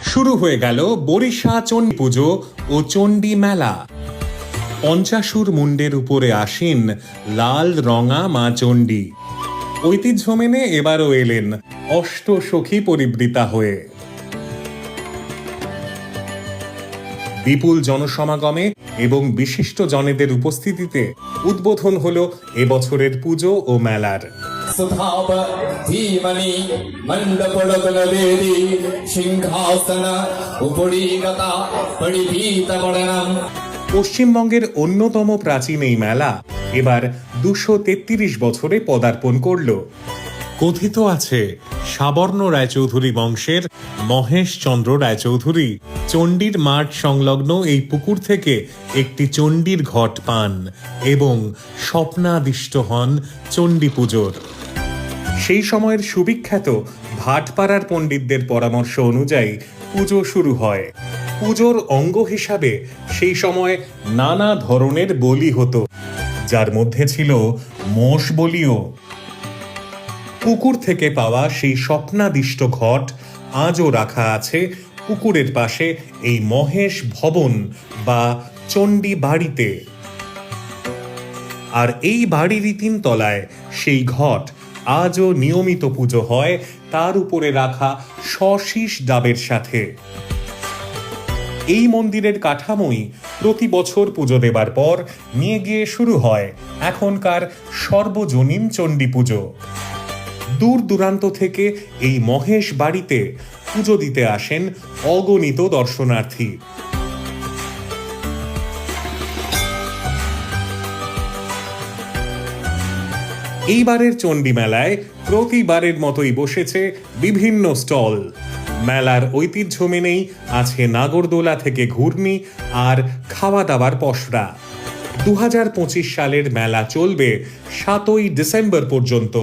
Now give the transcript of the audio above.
শুরু হয়ে গেল বরিশা চণ্ডী পুজো ও চণ্ডী মেলা। পঞ্চাশুর মুন্ডের উপরে আসীন লাল রঙা মা চণ্ডী ঐতিহ্য মেনে এবারও এলেন অষ্টসখী পরিবৃতা হয়ে। বিপুল জনসমাগমে এবং বিশিষ্ট জনেদের উপস্থিতিতে উদ্বোধন হলো এবছরের পুজো ও মেলার। পশ্চিমবঙ্গের অন্যতম প্রাচীন এই মেলা এবার 233 বছরে পদার্পণ করল। কথিত আছে সাবর্ণ রায়চৌধুরী বংশের মহেশ চন্দ্র রায়চৌধুরী চণ্ডীর মাঠ সংলগ্ন এই পুকুর থেকে একটি চণ্ডীর ঘট পান এবং স্বপ্নাদিষ্ট হন চণ্ডী পুজোর। সেই সময়ের সুবিখ্যাত ভাটপাড়ার পণ্ডিতদের পরামর্শ অনুযায়ী পুজো শুরু হয়। পুজোর অঙ্গ হিসাবে সেই সময় নানা ধরনের বলি হতো, যার মধ্যে ছিল মোষ বলিও। পুকুর থেকে পাওয়া সেই স্বপ্নাদিষ্ট ঘট আজও রাখা আছে পুকুরের পাশে এই মহেশ ভবন বা চণ্ডী বাড়িতে। আর এই বাড়িরই তিনতলায় সেই ঘট আজও নিয়মিত পুজো হয় তার উপরে রাখা সশীষ ডাবের সাথে। এই মন্দিরের কাঠামোই প্রতি বছর পুজো দেবার পর নিয়ে গিয়ে শুরু হয় এখনকার সর্বজনীন চণ্ডী পুজো। দূর দূরান্ত থেকে এই মহেশ বাড়িতে পুজো দিতে আসেন অগণিত দর্শনার্থী। এইবারের চণ্ডী মেলায় প্রতিবারের মতোই বসেছে বিভিন্ন স্টল। মেলার ঐতিহ্য মেনেই আছে নাগরদোলা থেকে ঘুর্ণি আর খাওয়া দাওয়ার পসরা। 2025 সালের মেলা চলবে 7ই ডিসেম্বর পর্যন্ত।